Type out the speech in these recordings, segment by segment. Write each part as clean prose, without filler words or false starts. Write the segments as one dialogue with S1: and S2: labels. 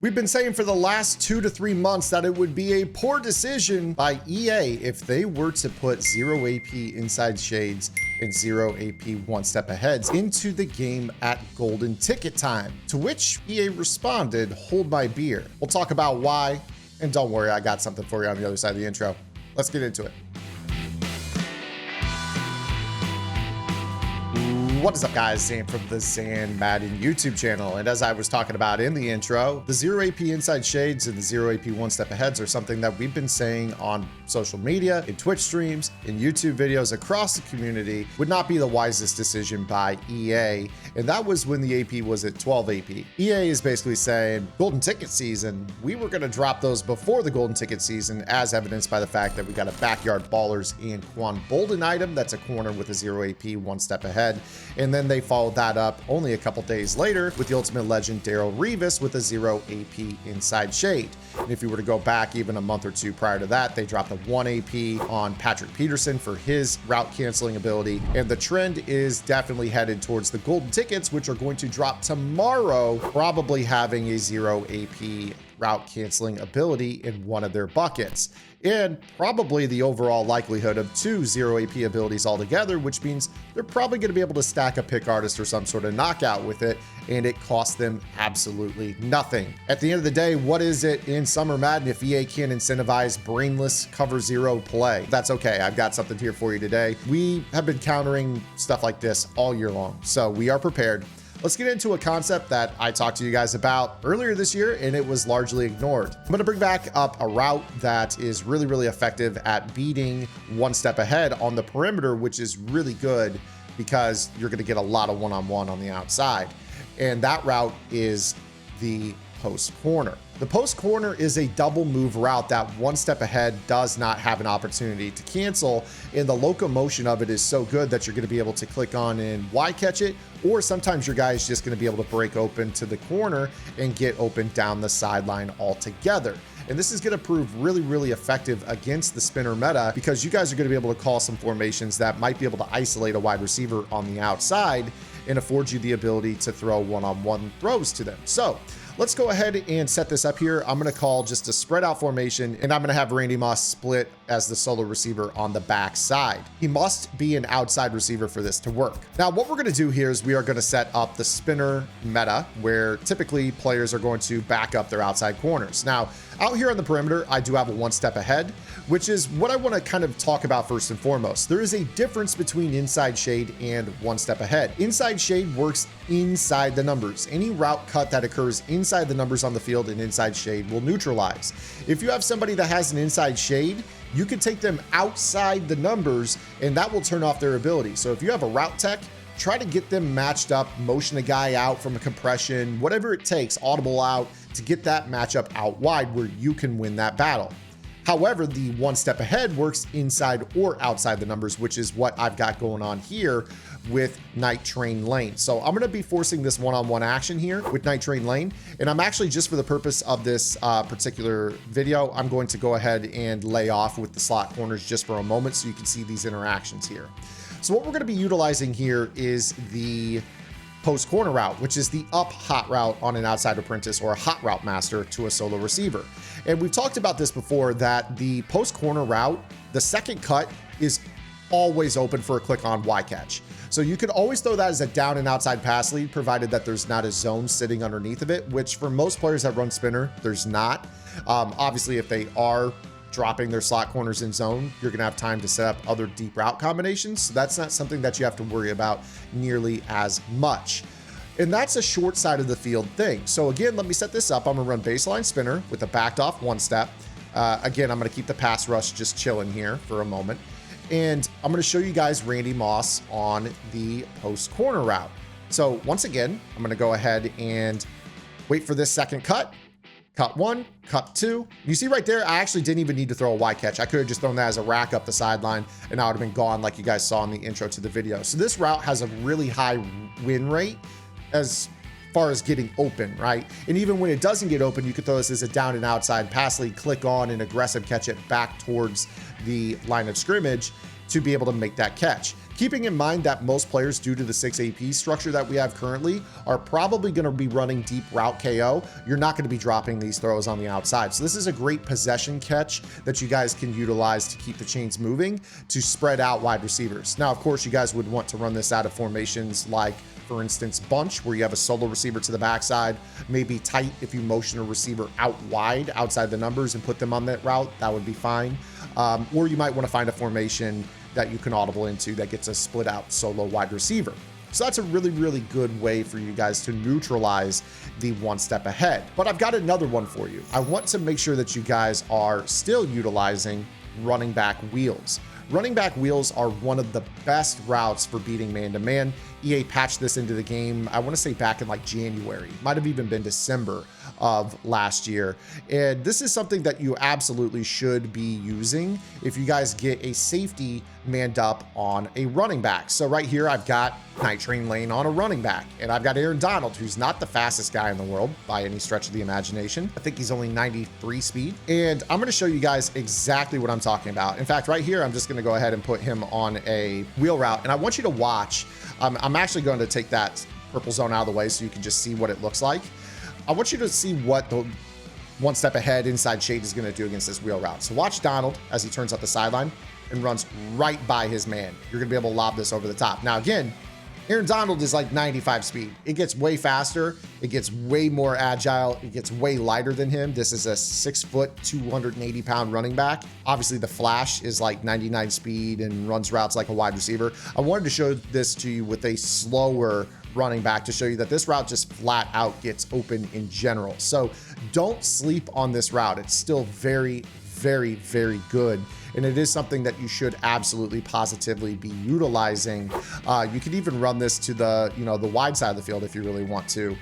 S1: We've been saying for the last 2 to 3 months that it would be a poor decision by EA if they were to put 0 AP inside shades and 0 AP one step aheads into the game at golden ticket time, to which EA responded, "Hold my beer." We'll talk about why, and don't worry, I got something for you on the other side of the intro. Let's get into it. What is up, guys? Zan from the Zan Madden YouTube channel. And as I was talking about in the intro, the 0 AP inside shades and the 0 AP one step aheads are something that we've been saying on social media, in Twitch streams, in YouTube videos across the community would not be the wisest decision by EA. And that was when the AP was at 12 AP. EA is basically saying, golden ticket season, we were going to drop those before the golden ticket season, as evidenced by the fact that we got a Backyard Ballers and Quan Bolden item that's a corner with a 0 AP one step ahead. And then they followed that up only a couple days later with the Ultimate Legend Daryl Revis with a 0 AP inside shade. And if you were to go back even a month or two prior to that, they dropped a 1 AP on Patrick Peterson for his route canceling ability. And the trend is definitely headed towards the golden tickets, which are going to drop tomorrow, probably having a 0 AP route canceling ability in one of their buckets, and probably the overall likelihood of 2 0 AP abilities altogether, which means they're probably going to be able to stack a pick artist or some sort of knockout with it, and it costs them absolutely nothing. At the end of the day, what is it in Summer Madden if EA can't incentivize brainless cover zero play? That's okay. I've got something here for you today. We have been countering stuff like this all year long, so we are prepared. Let's get into a concept that I talked to you guys about earlier this year, and it was largely ignored. I'm going to bring back up a route that is really effective at beating one step ahead on the perimeter, which is really good because you're going to get a lot of one-on-one on the outside. And that route is the post corner. The post corner is a double move route that one step ahead does not have an opportunity to cancel, and the locomotion of it is so good that you're going to be able to click on and Y catch it, or sometimes your guy is just going to be able to break open to the corner and get open down the sideline altogether. And this is going to prove really effective against the spinner meta because you guys are going to be able to call some formations that might be able to isolate a wide receiver on the outside and afford you the ability to throw one-on-one throws to them. So let's go ahead and set this up here. I'm going to call just a spread out formation, and I'm going to have Randy Moss split as the solo receiver on the back side. He must be an outside receiver for this to work. Now, what we're going to do here is we are going to set up the spinner meta, where typically players are going to back up their outside corners. Now, out here on the perimeter, I do have a one step ahead, which is what I want to kind of talk about first and foremost. There is a difference between inside shade and one step ahead. Inside shade works inside the numbers. Any route cut that occurs inside the numbers on the field and inside shade will neutralize. If you have somebody that has an inside shade, you can take them outside the numbers and that will turn off their ability. So if you have a route tech, try to get them matched up, motion a guy out from a compression, whatever it takes, audible out to get that matchup out wide where you can win that battle. However, the one step ahead works inside or outside the numbers, which is what I've got going on here with Night Train Lane. So I'm going to be forcing this one-on-one action here with Night Train Lane. And I'm actually, just for the purpose of this particular video, I'm going to go ahead and lay off with the slot corners just for a moment so you can see these interactions here. So what we're going to be utilizing here is the post corner route, which is the up hot route on an outside apprentice or a hot route master to a solo receiver. And we've talked about this before, that the post corner route, the second cut is always open for a click on Y catch. So you could always throw that as a down and outside pass lead, provided that there's not a zone sitting underneath of it, which for most players that run spinner, there's not. Obviously, if they are dropping their slot corners in zone, you're going to have time to set up other deep route combinations. So that's not something that you have to worry about nearly as much. And that's a short side of the field thing. So again, let me set this up. I'm going to run baseline spinner with a backed off one step. Again, I'm going to keep the pass rush just chilling here for a moment. And I'm going to show you guys Randy Moss on the post corner route. So once again, I'm going to go ahead and wait for this second cut. Cut one, cut two. You see right there, I actually didn't even need to throw a Y catch. I could have just thrown that as a rack up the sideline and I would have been gone, like you guys saw in the intro to the video. So this route has a really high win rate as far as getting open, right? And even when it doesn't get open, you could throw this as a down and outside pass lead, click on and aggressive catch it back towards the line of scrimmage to be able to make that catch. Keeping in mind that most players, due to the 6 AP structure that we have currently, are probably going to be running deep route KO. You're not going to be dropping these throws on the outside. So this is a great possession catch that you guys can utilize to keep the chains moving to spread out wide receivers. Now, of course, you guys would want to run this out of formations like, for instance, bunch, where you have a solo receiver to the backside, maybe tight if you motion a receiver out wide outside the numbers and put them on that route, that would be fine. Or you might want to find a formation that you can audible into that gets a split out solo wide receiver. So that's a really, really good way for you guys to neutralize the one step ahead. But I've got another one for you. I want to make sure that you guys are still utilizing running back wheels. Running back wheels are one of the best routes for beating man-to-man. EA patched this into the game, I want to say back in like January, might have even been December of last year. And this is something that you absolutely should be using if you guys get a safety manned up on a running back. So right here, I've got Night Train Lane on a running back, and I've got Aaron Donald, who's not the fastest guy in the world by any stretch of the imagination. I think he's only 93 speed. And I'm going to show you guys exactly what I'm talking about. In fact, right here, I'm just going to go ahead and put him on a wheel route. And I want you to watch. I'm actually going to take that purple zone out of the way so you can just see what it looks like. I want you to see what the one step ahead inside shade is going to do against this wheel route. So watch Donald as he turns up the sideline and runs right by his man. You're going to be able to lob this over the top. Now, again, Aaron Donald is like 95 speed. It gets way faster. It gets way more agile. It gets way lighter than him. This is a 6 foot, 280 pound running back. Obviously the flash is like 99 speed and runs routes like a wide receiver. I wanted to show this to you with a slower running back to show you that this route just flat out gets open in general. So don't sleep on this route. It's still very, very, very good. And it is something that you should absolutely positively be utilizing. You could even run this to the, the wide side of the field if you really want to.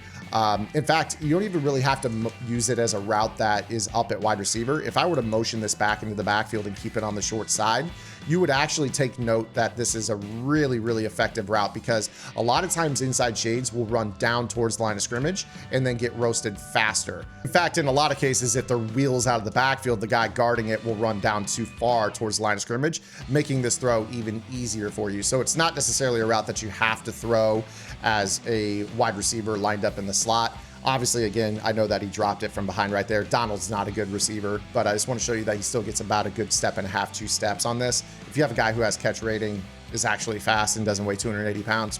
S1: In fact, you don't even really have to use it as a route that is up at wide receiver. If I were to motion this back into the backfield and keep it on the short side, you would actually take note that this is a really, really effective route, because a lot of times inside shades will run down towards the line of scrimmage and then get roasted faster. In fact, in a lot of cases, if the wheel's out of the backfield, the guy guarding it will run down too far towards the line of scrimmage, making this throw even easier for you. So it's not necessarily a route that you have to throw as a wide receiver lined up in the slot. Obviously, again, I know that he dropped it from behind right there. Donald's not a good receiver, but I just want to show you that he still gets about a good step and a half, 2 steps on this. If you have a guy who has catch rating, is actually fast and doesn't weigh 280 pounds,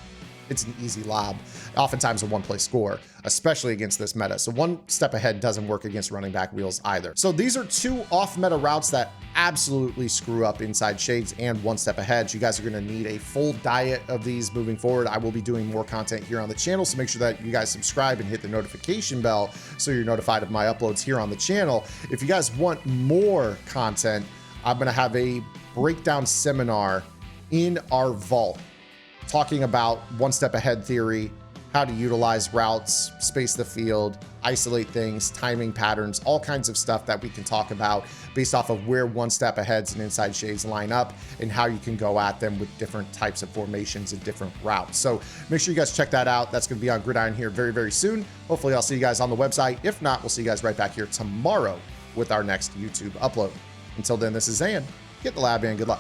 S1: it's an easy lob. Oftentimes a one-play score, especially against this meta. So one step ahead doesn't work against running back wheels either. So these are 2 off-meta routes that absolutely screw up inside shades and one step ahead. You guys are going to need a full diet of these moving forward. I will be doing more content here on the channel, so make sure that you guys subscribe and hit the notification bell so you're notified of my uploads here on the channel. If you guys want more content, I'm going to have a breakdown seminar in our vault talking about one step ahead theory, how to utilize routes, space the field, isolate things, timing patterns, all kinds of stuff that we can talk about based off of where one step aheads and inside shades line up and how you can go at them with different types of formations and different routes. So make sure you guys check that out. That's going to be on Gridiron here very, very soon. Hopefully I'll see you guys on the website. If not, we'll see you guys right back here tomorrow with our next YouTube upload. Until then, this is Zan. Get the lab in. Good luck.